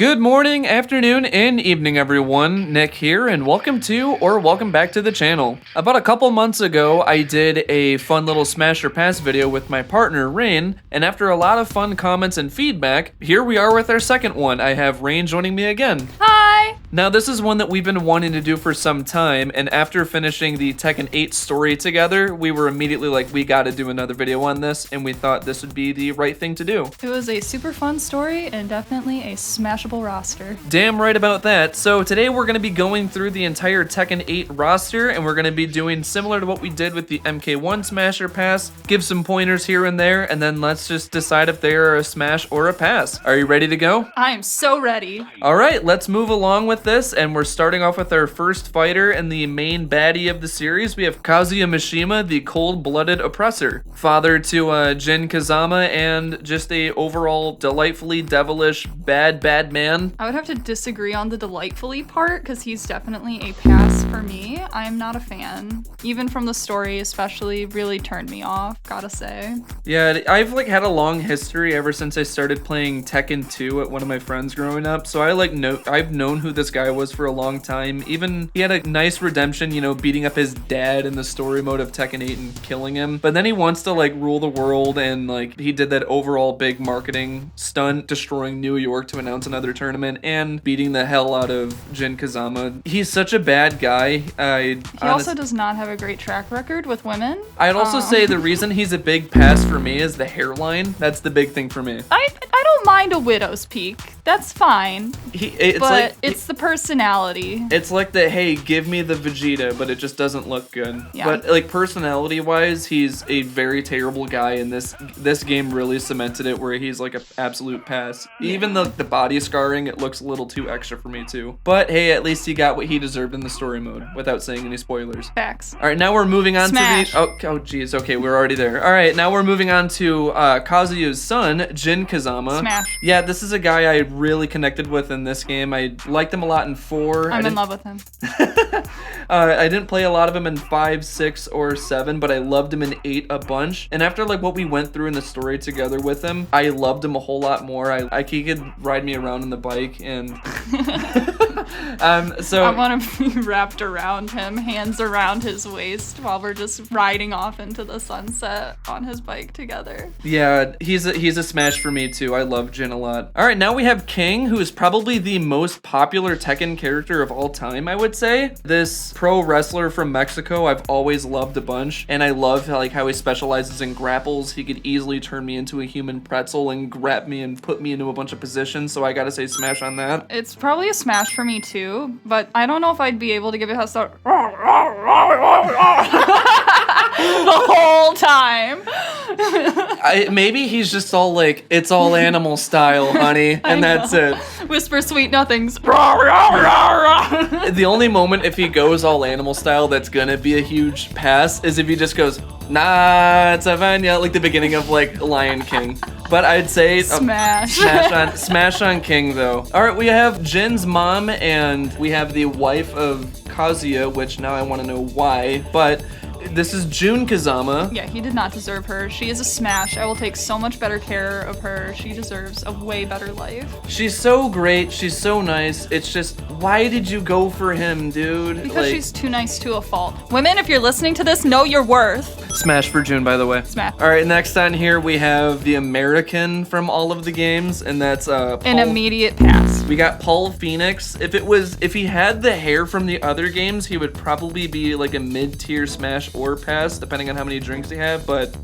Good morning, afternoon, and evening, everyone. Nick here, and welcome back to the channel. About a couple months ago, I did a fun little Smash or Pass video with my partner, Rain, and after a lot of fun comments and feedback, here we are with our second one. I have Rain joining me again. Hi! Now, this is one that we've been wanting to do for some time, and after finishing the Tekken 8 story together, we were immediately like, we gotta do another video on this, and we thought this would be the right thing to do. It was a super fun story and definitely a smashable roster. Damn right about that. So today we're going to be going through the entire Tekken 8 roster, and we're going to be doing similar to what we did with the MK1 Smash or Pass, give some pointers here and there, and then let's just decide if they are a Smash or a Pass. Are you ready to go? I am so ready. All right, let's move along with this, and we're starting off with our first fighter and the main baddie of the series. We have Kazuya Mishima, the cold-blooded oppressor, father to Jin Kazama, and just a overall delightfully devilish bad man. I would have to disagree on the delightfully part because he's definitely a pass for me. I'm not a fan. Even from the story especially really turned me off, gotta say. Yeah, I've had a long history ever since I started playing Tekken 2 at one of my friends growing up. So I've known who this guy was for a long time. Even he had a nice redemption, beating up his dad in the story mode of Tekken 8 and killing him. But then he wants to rule the world, and he did that overall big marketing stunt, destroying New York to announce another tournament and beating the hell out of Jin Kazama. He's such a bad guy. He also does not have a great track record with women. I'd also say the reason he's a big pass for me is the hairline. That's the big thing for me. I don't mind a widow's peak. That's fine. It's the personality. It's like the, hey, give me the Vegeta, but it just doesn't look good. Yeah. But personality-wise, he's a very terrible guy, and this game really cemented it where he's an absolute pass. Yeah. Even the body scarring, it looks a little too extra for me too. But hey, at least he got what he deserved in the story mode without saying any spoilers. Facts. All right, now we're moving on Smash. to the... Oh, geez. Okay, we're already there. All right, now we're moving on to Kazuya's son, Jin Kazama. Smash. Yeah, this is a guy I really connected with in this game. I liked him a lot in 4. I'm in love with him. I didn't play a lot of him in 5, 6, or 7, but I loved him in 8 a bunch. And after what we went through in the story together with him, I loved him a whole lot more. He could ride me around on the bike, and so I want to be wrapped around him, hands around his waist, while we're just riding off into the sunset on his bike together. Yeah, he's a smash for me too. I love Jin a lot. All right, now we have King, who is probably the most popular Tekken character of all time, I would say. This pro wrestler from Mexico I've always loved a bunch, and I love how he specializes in grapples. He could easily turn me into a human pretzel and grab me and put me into a bunch of positions, so I gotta say smash on that. It's probably a smash for me too, but I don't know if I'd be able to give it a start the whole time. Maybe he's just all it's all animal style, honey, and that's it. Whisper sweet nothings. The only moment if he goes all animal style that's gonna be a huge pass is if he just goes, nah, it's Savannah, like the beginning of Lion King. But I'd say smash. Smash on King though. All right, we have Jin's mom and we have the wife of Kazuya, which now I want to know why, but this is Jun Kazama. Yeah, he did not deserve her. She is a smash. I will take so much better care of her. She deserves a way better life. She's so great. She's so nice. It's just, why did you go for him, dude? Because she's too nice to a fault. Women, if you're listening to this, know your worth. Smash for June, by the way. Smash. All right, next on here we have the American from all of the games, and that's Paul. An immediate pass. We got Paul Phoenix. If he had the hair from the other games, he would probably be a mid-tier smash or pass, depending on how many drinks he had, but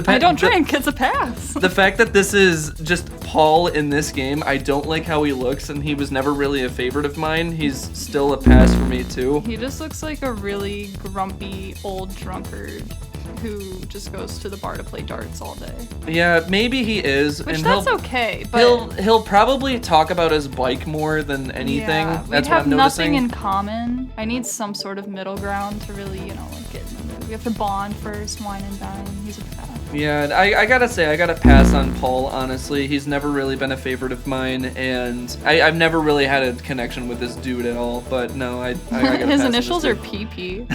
I don't drink, it's a pass. The fact that this is just Paul in this game, I don't like how he looks, and he was never really a favorite of mine. He's still a pass for me too. He just looks like a really grumpy old drunkard who just goes to the bar to play darts all day. Yeah, maybe he is. Which that's okay, but he'll probably talk about his bike more than anything. Yeah, that's we what I'm noticing. Nothing in common. I need some sort of middle ground to really, get in the mood. We have to bond first, wine and dine. He's a pass. Yeah, I gotta say, I gotta pass on Paul, honestly. He's never really been a favorite of mine, and I've never really had a connection with this dude at all, but no, I gotta His pass initials are PP.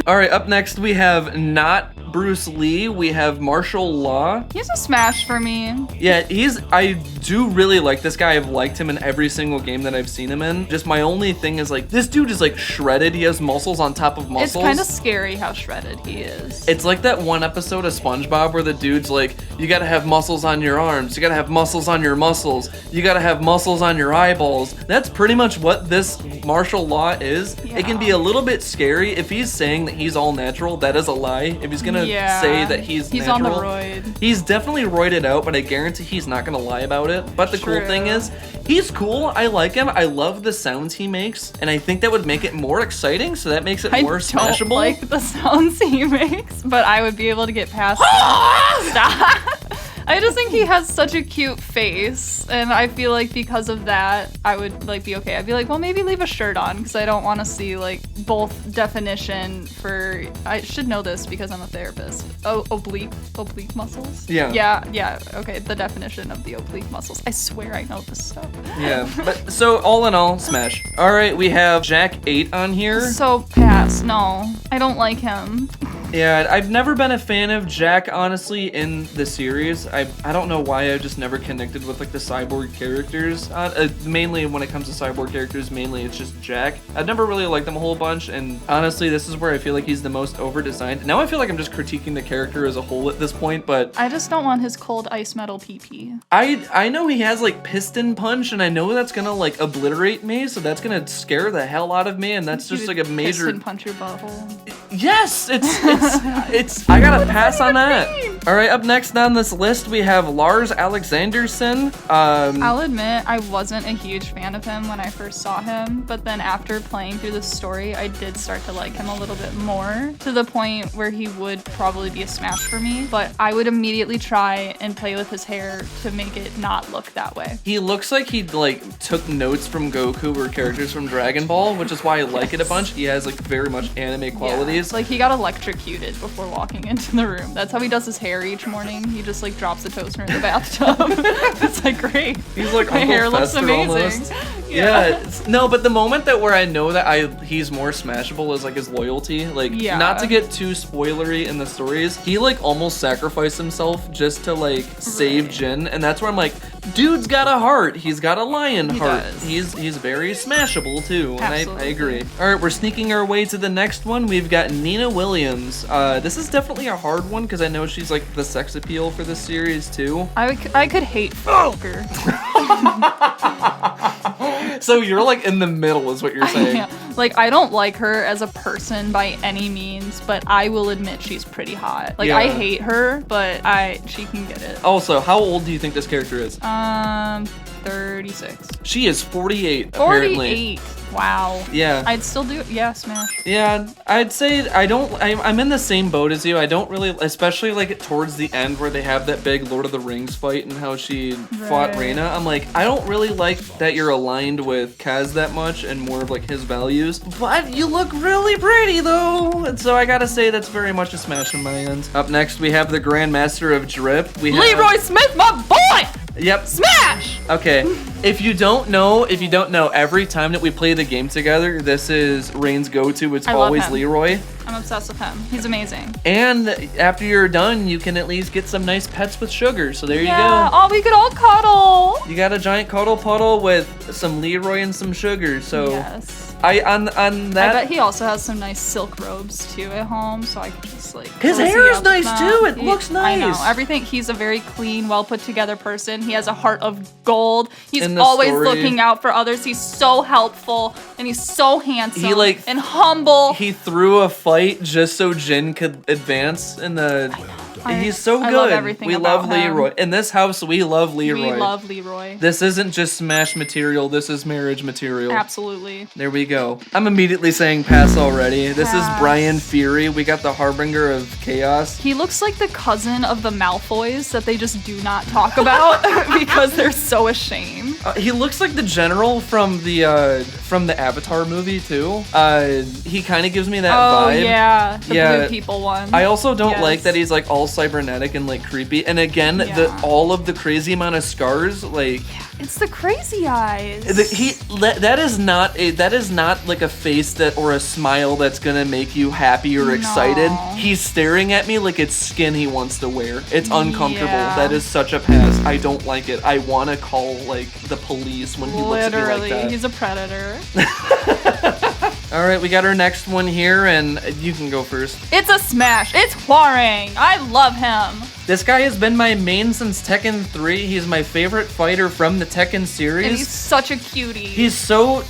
All right, up next we have not Bruce Lee, we have martial law. He's a smash for me. Yeah, I do really like this guy. I've liked him in every single game that I've seen him in. Just my only thing is like, this dude is like shredded. He has muscles on top of muscles. It's kind of scary how shredded he is. It's like that one episode of SpongeBob where the dude's like, you gotta have muscles on your arms, you gotta have muscles on your muscles, you gotta have muscles on your eyeballs. That's pretty much what this martial law is. Yeah. It can be a little bit scary. If he's saying that he's all natural, that is a lie. If he's gonna say that he's natural, on the roid. He's definitely roided out, but I guarantee he's not gonna lie about it. But the cool thing is, he's cool. I like him. I love the sounds he makes, and I think that would make it more exciting, so that makes it more smashable. I don't like the sounds he makes, but I would be able to get past Stop. I just think he has such a cute face, and I feel like because of that, I would like be okay. I'd be like, well, maybe leave a shirt on, because I don't want to see like both definition for. I should know this because I'm a therapist. Oblique muscles. Yeah. Okay, the definition of the oblique muscles. I swear I know this stuff. Yeah, but so all in all, smash. All right, we have Jack 8 on here. So pass. No, I don't like him. Yeah, I've never been a fan of Jack, honestly, in the series. I don't know why I've just never connected with like the cyborg characters. Mainly when it comes to cyborg characters, mainly it's just Jack. I've never really liked them a whole bunch, and honestly, this is where I feel like he's the most over-designed. Now I feel like I'm just critiquing the character as a whole at this point, but I just don't want his cold ice metal PP. I know he has like piston punch, and I know that's gonna like obliterate me, so that's gonna scare the hell out of me, and that's just like a major piston punch your butthole. Yes, it's I gotta pass on that. All right, up next on this list we have Lars Alexandersson. I'll admit I wasn't a huge fan of him when I first saw him, but then after playing through the story, I did start to like him a little bit more, to the point where he would probably be a smash for me, but I would immediately try and play with his hair to make it not look that way. He looks like he like took notes from Goku or characters from Dragon Ball, which is why I like it a bunch. He has like very much anime qualities. Yeah, like he got electrocuted before walking into the room. That's how he does his hair each morning. He just like drops the toaster in the bathtub. It's like great. He's like my Uncle hair looks Fester amazing. Almost. Yeah. No, but the moment that where I know that he's more smashable is like his loyalty. Like not to get too spoilery in the stories, he like almost sacrificed himself just to like save Jin, and that's where I'm like, dude's got a heart. He's got a lion heart. Does. He's very smashable too, and I agree. All right, we're sneaking our way to the next one. We've got Nina Williams. This is definitely a hard one because I know she's like the sex appeal for this series too. I could hate her. So you're like in the middle is what you're saying. Yeah. Like I don't like her as a person by any means, but I will admit she's pretty hot. Like I hate her, but she can get it. Also, how old do you think this character is? 36. She is 48 apparently. 48. Wow. Yeah. I'd still do it. Yeah, smash. Yeah, I'd say I'm in the same boat as you. I don't really, especially like towards the end where they have that big Lord of the Rings fight and how she fought Reyna. I'm like, I don't really like that you're aligned with Kaz that much and more of like his values. But you look really pretty though. And so I gotta say that's very much a smash on my end. Up next we have the Grandmaster of Drip. We have Leroy Smith, my boy! Yep. Smash! Okay. If you don't know, every time that we play the game together, this is Rain's go-to. It's always Leroy. I'm obsessed with him. He's amazing. And after you're done, you can at least get some nice pets with sugar. So there you go. Oh, we could all cuddle. You got a giant cuddle puddle with some Leroy and some sugar. So yes. On that. I bet he also has some nice silk robes too at home, so I could just like. His hair is nice too. It looks nice. I know everything. He's a very clean, well put together person. He has a heart of gold. He's always looking out for others. He's so helpful and he's so handsome. And humble. He threw a fight just so Jin could advance in the. He's so good. I love everything we about love Leroy. In this house, we love Leroy. We love Leroy. This isn't just smash material. This is marriage material. Absolutely. There we go. I'm immediately saying pass already. This is Brian Fury. We got the harbinger of chaos. He looks like the cousin of the Malfoys that they just do not talk about because they're so ashamed. He looks like the general from the from the Avatar movie too. He kind of gives me that Oh vibe. yeah, the blue people one. I also don't Yes. like that he's like all cybernetic and like creepy. And again, Yeah. all of the crazy amount of scars, like It's the crazy eyes. that is not like a face that or a smile that's gonna make you happy or excited. No. He's staring at me like it's skin he wants to wear. It's uncomfortable. Yeah. That is such a pass. I don't like it. I want to call like the police when he looks at me Literally, like that. he's a predator. All right, we got our next one here, and you can go first. It's a smash. It's Huarang. I love him. This guy has been my main since Tekken 3. He's my favorite fighter from the Tekken series. And he's such a cutie. He's so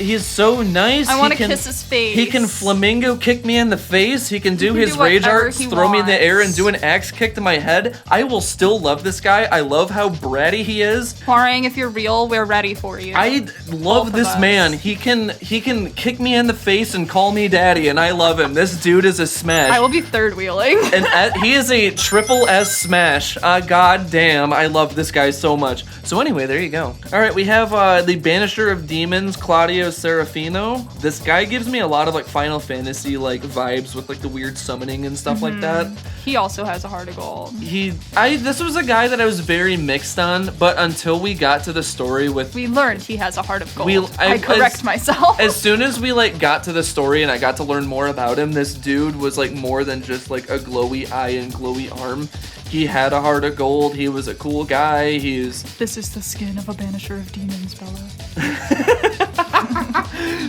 nice. I want to kiss his face. He can flamingo kick me in the face. He can do his do rage whatever arts, he throw me in the air, and wants. do an axe kick to my head. I will still love this guy. I love how bratty he is. Huarang, if you're real, we're ready for you. I love Both of this us. man. He can kick me in the face and call me daddy, and I love him. This dude is a smash. I will be third wheeling. And he is a triple S smash. God damn, I love this guy so much. So anyway, there you go. All right, we have the Banisher of Demons, Claudio Serafino. This guy gives me a lot of like Final Fantasy like vibes with like the weird summoning and stuff like that. He also has a heart of gold. This was a guy that I was very mixed on, but until we got to the story with We learned he has a heart of gold. I as- correct myself. as soon as we like got to the story and I got to learn more about him, this dude was like more than just like a glowy eye and glowy arm. He had a heart of gold. He was a cool guy. This is the skin of a banisher of demons, Bella.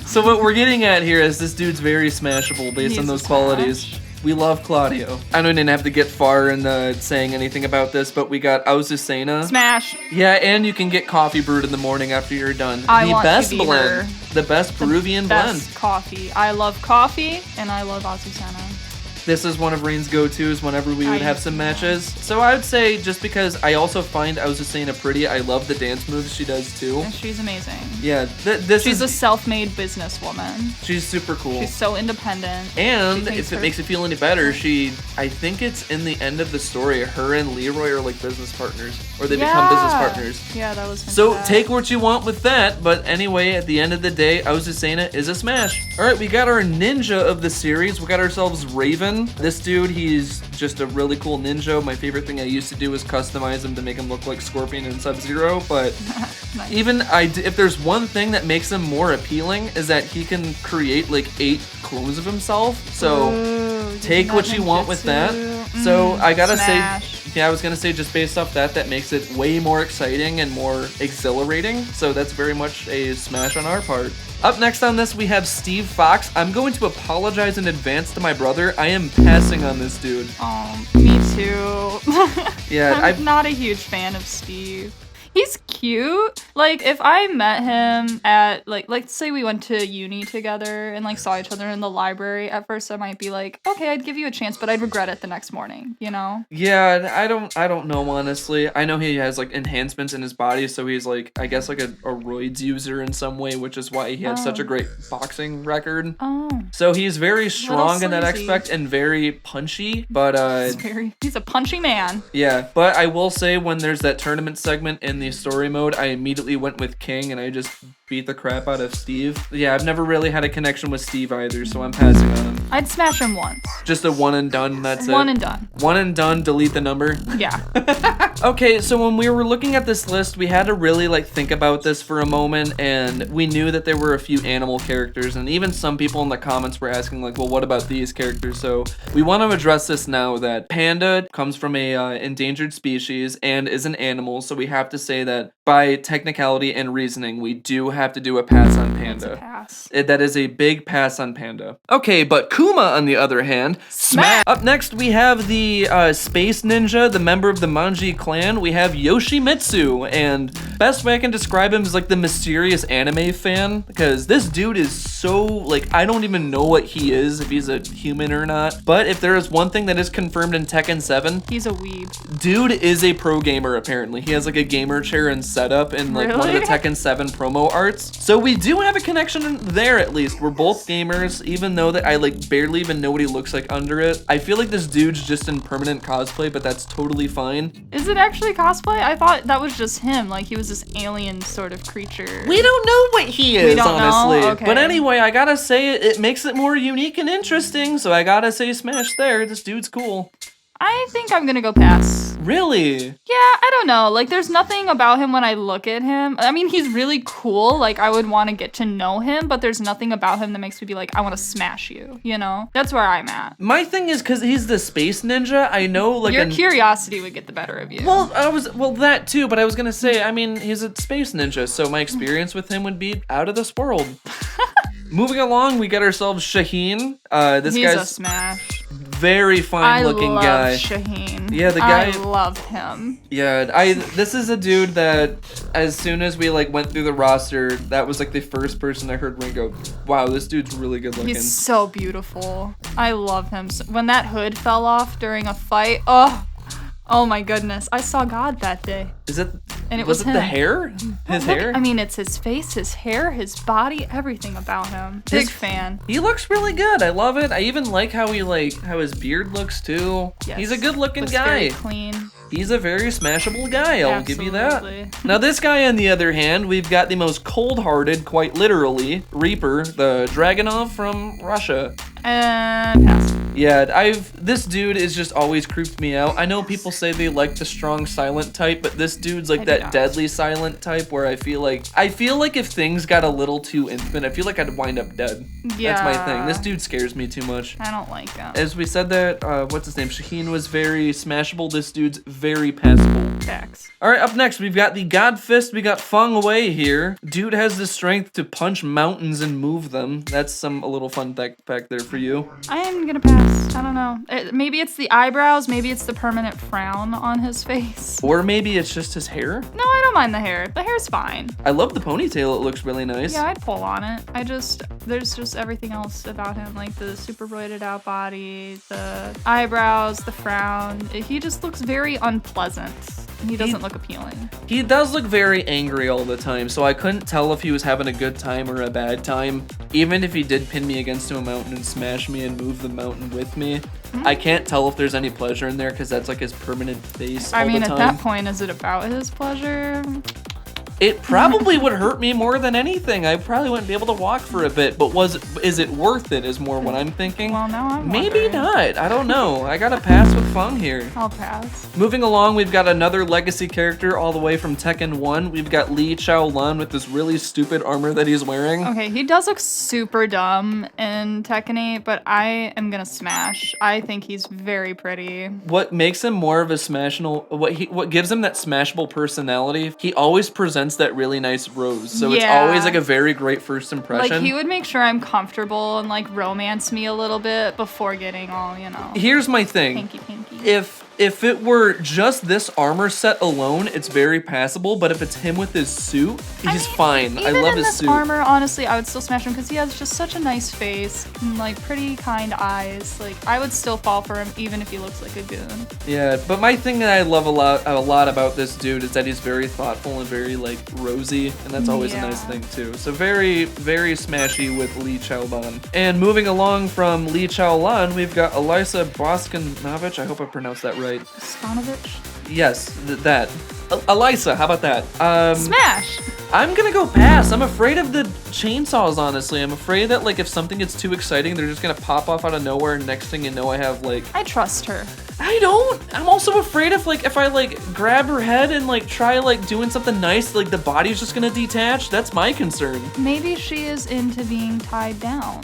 So what we're getting at here is this dude's very smashable based He's on a those qualities. smash. We love Claudio. I don't even have to get far in saying anything about this, but we got Azucena. Smash. Yeah, and you can get coffee brewed in the morning after you're done. I the want best to be blend. her. The best Peruvian blend. Best coffee. I love coffee, and I love Azucena. This is one of Rain's go-tos whenever we would have some matches. So I would say, just because I also find Azucena pretty, I love the dance moves she does too. And she's amazing. Yeah, this She's is a self-made businesswoman. she's super cool. She's so independent. And She thinks if it her- makes you feel any better, I think it's in the end of the story, her and Leroy are like business partners, or they become business partners. Yeah, that was So fantastic. take what you want with that, but anyway, at the end of the day, Azucena is a smash. All right, we got our ninja of the series. We got ourselves Raven. This dude, he's just a really cool ninja. My favorite thing I used to do was customize him to make him look like Scorpion and Sub-Zero, but Nice. if there's one thing that makes him more appealing is that he can create like 8 clones of himself. So Ooh, take using what that you want with that. ninjutsu. So I gotta Smash. say, yeah, I was gonna say just based off that makes it way more exciting and more exhilarating. So that's very much a smash on our part. Up next on this, we have Steve Fox. I'm going to apologize in advance to my brother. I am passing on this dude. Oh, me too. Yeah, I'm not a huge fan of Steve. He's cute. Like, if I met him at, like, let's say we went to uni together and, like, saw each other in the library, at first I might be like, okay, I'd give you a chance, but I'd regret it the next morning, you know? Yeah, I don't know, honestly. I know he has like enhancements in his body, so he's like, I guess like a roids user in some way, which is why he had such a great boxing record. Oh. So he's very strong in that sleazy. aspect and very punchy, but He's a punchy man. yeah, but I will say when there's that tournament segment in the story mode, I immediately went with King and I just beat the crap out of Steve. Yeah, I've never really had a connection with Steve either, so I'm passing on him. I'd smash him once. Just a one and done, that's it. One and done. One and done, delete the number. Yeah. Okay, so when we were looking at this list, we had to really like think about this for a moment, and we knew that there were a few animal characters, and even some people in the comments were asking like, well, what about these characters? So we want to address this now that Panda comes from a endangered species and is an animal, so we have to say that by technicality and reasoning, we do have to do a pass on Panda. Pass. That is a big pass on Panda. Okay, but Kuma, on the other hand, smash! Up next, we have the Space Ninja, the member of the Manji clan. We have Yoshimitsu, and best way I can describe him is like the mysterious anime fan, because this dude is so, like, I don't even know what he is, if he's a human or not. But if there is one thing that is confirmed in Tekken 7, he's a weeb. Dude is a pro gamer, apparently. He has like a gamer chair and setup in like one of the Tekken 7 promo arts. So we do have a connection there, at least. We're both gamers, even though that I like barely even know what he looks like under it. I feel like this dude's just in permanent cosplay, but that's totally fine. Is it actually cosplay? I thought that was just him, like he was this alien sort of creature. We don't know what he is, honestly. Know? Okay. But anyway, I gotta say it makes it more unique and interesting, so I gotta say smash there. This dude's cool. I think I'm gonna go pass. Really? Yeah, I don't know. Like, there's nothing about him when I look at him. I mean, he's really cool. Like, I would want to get to know him, but there's nothing about him that makes me be like, I want to smash you, you know? That's where I'm at. My thing is, because he's the space ninja, I know, like... Your curiosity would get the better of you. Well, that too, but I was gonna say, I mean, he's a space ninja, so my experience with him would be out of this world. Moving along, we get ourselves Shaheen. He's a smash. Very fine-looking guy. I love Shaheen. Yeah, the guy. I love him. Yeah, this is a dude that, as soon as we like went through the roster, that was like the first person I heard ring go, "Wow, this dude's really good looking." He's so beautiful. I love him. When that hood fell off during a fight, oh my goodness, I saw God that day. And it was him. The hair? His hair? I mean, it's his face, his hair, his body, everything about him. Big fan. He looks really good. I love it. I even like how his beard looks too. Yes. He's a good looking Looks guy. very clean. He's a very smashable guy, I'll give you Absolutely. that. Now this guy, on the other hand, we've got the most cold-hearted, quite literally, Reaper, the Dragunov from Russia. And pass. Yeah, this dude is just always creeped me out. I know people say they like the strong silent type, but this dude's like that deadly silent type where I feel like if things got a little too intimate, I feel like I'd wind up dead. Yeah. That's my thing. This dude scares me too much. I don't like him. As we said that, what's his name? Shaheen was very smashable. This dude's very passable. Facts. All right, up next, we've got the God Fist. We got Feng Wei here. Dude has the strength to punch mountains and move them. That's a little fun fact there for you. I am gonna pass. I don't know. Maybe it's the eyebrows. Maybe it's the permanent frown on his face. Or maybe it's just his hair. No, I don't mind the hair. The hair's fine. I love the ponytail. It looks really nice. Yeah, I'd pull on it. There's just everything else about him, like the super roided out body, the eyebrows, the frown. He just looks very unpleasant. He doesn't look appealing. He does look very angry all the time, so I couldn't tell if he was having a good time or a bad time. Even if he did pin me against a mountain and smash me and move the mountain with me, I can't tell if there's any pleasure in there because that's like his permanent face all the time. At that point, is it about his pleasure? It probably would hurt me more than anything. I probably wouldn't be able to walk for a bit, but is it worth it is more what I'm thinking. Well, now I'm Maybe wondering. not. I don't know. I gotta pass with Feng here. I'll pass. Moving along, we've got another legacy character all the way from Tekken 1. We've got Lee Chaolan with this really stupid armor that he's wearing. Okay, he does look super dumb in Tekken 8, but I am gonna smash. I think he's very pretty. What makes him more of a what gives him that smashable personality, he always presents that really nice rose. So it's always like a very great first impression. Like, he would make sure I'm comfortable and like romance me a little bit before getting all, Here's my thing. pinky. If it were just this armor set alone, it's very passable, but if it's him with his suit, he's fine. I love his suit. Even in this armor, honestly, I would still smash him because he has just such a nice face and like pretty kind eyes. Like, I would still fall for him even if he looks like a goon. Yeah, but my thing that I love a lot about this dude is that he's very thoughtful and very like rosy, and that's always a nice thing too. So very, very smashy with Lee Chaolan. And moving along from Lee Chaolan, we've got Elisa Boskanovich. I hope I pronounced that right. Stanovich? Yes, that. Elisa, how about that? Smash! I'm gonna go pass. I'm afraid of the chainsaws, honestly. I'm afraid that, like, if something gets too exciting, they're just gonna pop off out of nowhere, and next thing you know, I have, like... I trust her. I don't. I'm also afraid if I, like, grab her head and, like, try, like, doing something nice, like, the body's just gonna detach. That's my concern. Maybe she is into being tied down.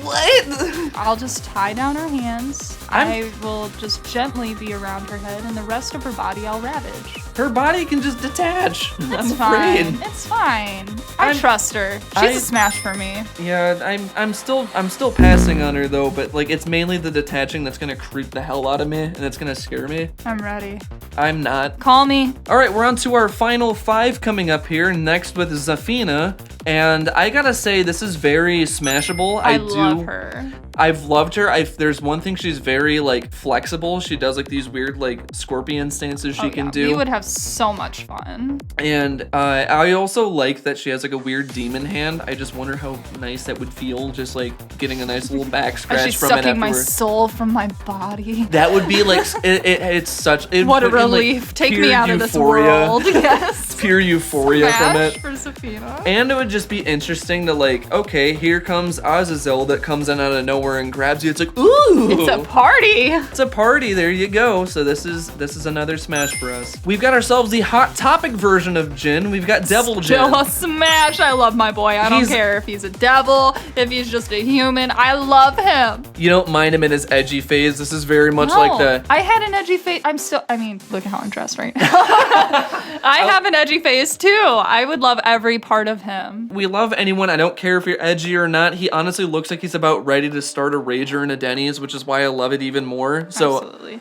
What? I'll just tie down her hands. I will just gently be around her head, and the rest of her body I'll ravage. Her body can just detach. It's I'm fine. afraid. It's fine. I trust her. She's a smash for me. Yeah, I'm still passing on her though, but like it's mainly the detaching that's gonna creep the hell out of me, and it's gonna scare me. I'm ready. I'm not. Call me. All right, we're on to our final 5 coming up here. Next with Zafina. And I gotta say, this is very smashable. I love her. I've loved her. There's one thing, she's very like flexible. She does like these weird like scorpion stances she can do. We would have so much fun. And I also like that she has like a weird demon hand. I just wonder how nice that would feel, just like getting a nice little back scratch she's from it sucking my afterward. soul from my body. That would be like it's such what a put in, like, relief. Take pure me out of this euphoria. world. Yes. It's pure euphoria from it. For Safina. And it would just be interesting to like, okay, here comes Azazel that comes in out of nowhere and grabs you. It's like, ooh, it's a party. It's a party. There you go. So this is another smash for us. We've got ourselves the Hot Topic version of Jin. We've got Devil Jin. Still a smash. I love my boy. I don't care if he's a devil, if he's just a human. I love him. You don't mind him in his edgy phase. This is very much like the. I had an edgy phase. I mean, look at how I'm dressed right now. I have an edgy phase too. I would love every part of him. We love anyone. I don't care if you're edgy or not. He honestly looks like he's about ready to start a rager in a Denny's, which is why I love it even more. So, absolutely.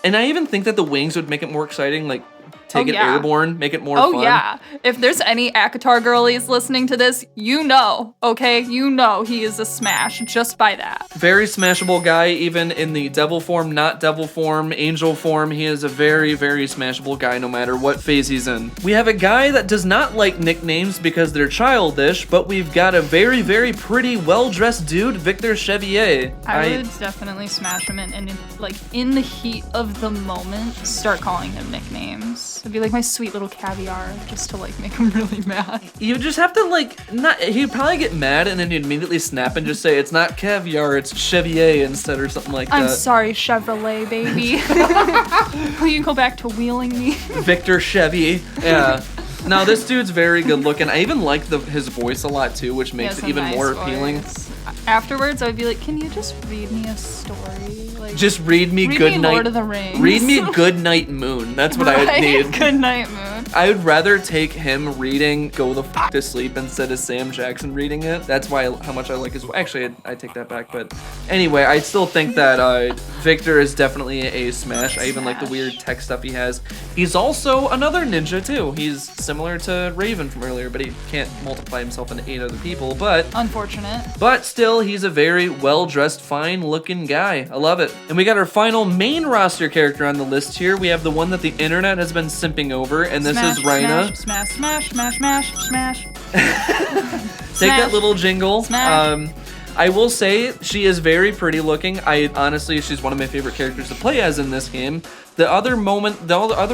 And I even think that the wings would make it more exciting. Like, take it airborne, make it more fun. Oh yeah. If there's any ACOTAR girlies listening to this, you know, okay? You know he is a smash just by that. Very smashable guy, even in the devil form, not devil form, angel form. He is a very, very smashable guy no matter what phase he's in. We have a guy that does not like nicknames because they're childish, but we've got a very, very pretty, well-dressed dude, Victor Chevier. I would definitely smash him and in the heat of the moment, start calling him nicknames. It'd be like my sweet little caviar, just to like make him really mad. You just have to like, not. He'd probably get mad and then he'd immediately snap and just say, it's not caviar, it's Chevier instead or something like that. I'm sorry, Chevrolet, baby. Will you go back to wheeling me? Victor Chevy, yeah. No, this dude's very good looking. I even like his voice a lot too, which makes it even more appealing. Afterwards, I would be like, can you just read me a story? Like, just read me Good Night. Lord of the Rings. Read me Good Night Moon. That's what I would need. Good Night Moon. I would rather take him reading Go the F to Sleep instead of Sam Jackson reading it. That's how much I like his. Actually, I take that back. But anyway, I still think that Victor is definitely a smash. I even like the weird tech stuff he has. He's also another ninja too. He's similar to Raven from earlier, but he can't multiply himself into 8 other people. But unfortunate. But still, he's a very well-dressed, fine-looking guy. I love it. And we got our final main roster character on the list here. We have the one that the internet has been simping over, and this is Rhina. Smash, smash, smash, smash, smash. Take that little jingle. Smash. I will say she is very pretty looking. Honestly, she's one of my favorite characters to play as in this game. The other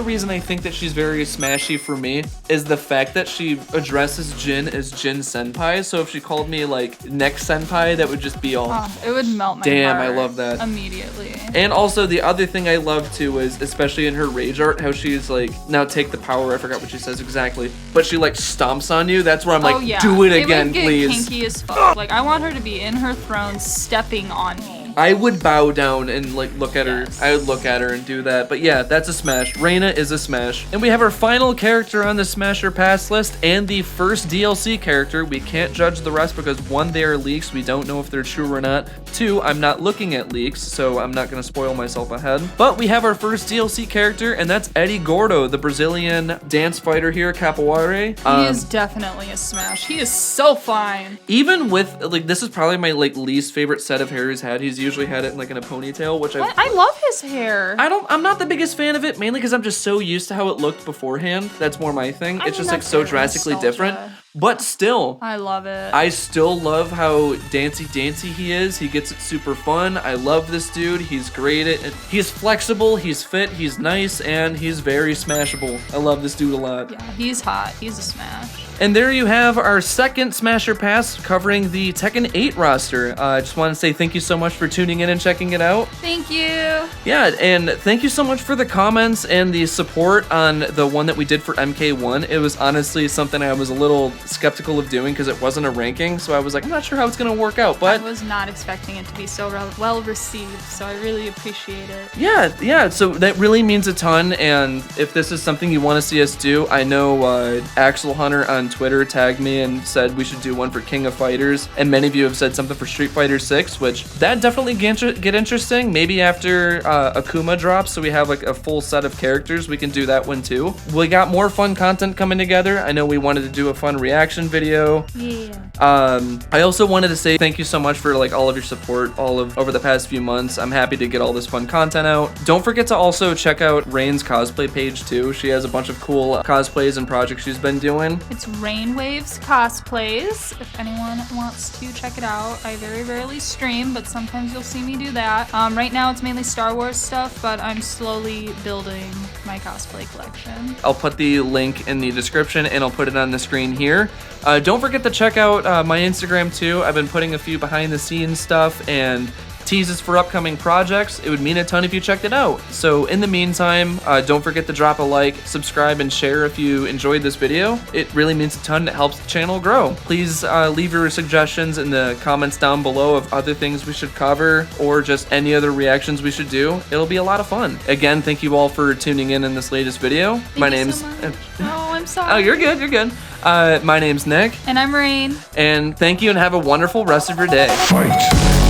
reason I think that she's very smashy for me is the fact that she addresses Jin as Jin Senpai. So if she called me like Next Senpai, that would just be all. Oh, it would melt my damn, heart. I love that. Immediately. And also the other thing I love too is, especially in her rage art, how she's like, now take the power. I forgot what she says exactly, but she like stomps on you. That's where I'm like, do it again, would get please. Kinky as fuck. Like I want her to be in her throne, stepping on me. I would bow down and like look at her. I would look at her and do that. But yeah, that's a smash. Reyna is a smash. And we have our final character on the Smasher Pass list and the first DLC character. We can't judge the rest because 1, they are leaks. We don't know if they're true or not. 2, I'm not looking at leaks, so I'm not gonna spoil myself ahead. But we have our first DLC character, and that's Eddie Gordo, the Brazilian dance fighter here, Capoeira. He is definitely a smash. He is so fine. Even with like, this is probably my like least favorite set of hair he's had. He's usually had it like in a ponytail, which I love his hair. I'm not the biggest fan of it, mainly because I'm just so used to how it looked beforehand. That's more my thing. It's just like so drastically different. But still, I love it. I still love how dancey he is. He gets it super fun. I love this dude. He's great at it. He's flexible, he's fit, he's nice, and he's very smashable. I love this dude a lot. Yeah, he's hot. He's a smash. And there you have our second Smasher Pass covering the Tekken 8 roster. I just want to say thank you so much for tuning in and checking it out. Thank you. Yeah, and thank you so much for the comments and the support on the one that we did for MK1. It was honestly something I was a little skeptical of doing because it wasn't a ranking, so I was like, I'm not sure how it's going to work out, but I was not expecting it to be so well received, so I really appreciate it. Yeah, so that really means a ton, and if this is something you want to see us do, I know Axel Hunter on Twitter tagged me and said we should do one for King of Fighters, and many of you have said something for Street Fighter 6, which that definitely get interesting. Maybe after Akuma drops, so we have like a full set of characters, we can do that one too. We got more fun content coming together. I know we wanted to do a fun reaction video. Yeah. I also wanted to say thank you so much for like all of your support over the past few months. I'm happy to get all this fun content out. Don't forget to also check out Rain's cosplay page too. She has a bunch of cool cosplays and projects she's been doing. It's Rainwaves Cosplays. If anyone wants to check it out, I very rarely stream, but sometimes you'll see me do that. Right now it's mainly Star Wars stuff, but I'm slowly building my cosplay collection. I'll put the link in the description and I'll put it on the screen here. Don't forget to check out my Instagram too. I've been putting a few behind the scenes stuff and teases for upcoming projects. It would mean a ton if you checked it out. So in the meantime, don't forget to drop a like, subscribe, and share if you enjoyed this video. It really means a ton. It helps the channel grow. Please leave your suggestions in the comments down below of other things we should cover or just any other reactions we should do. It'll be a lot of fun. Again, thank you all for tuning in this latest video. Thank you so much. Oh, I'm sorry. Oh, you're good. You're good. My name's Nick. And I'm Rain. And thank you and have a wonderful rest of your day. Fight!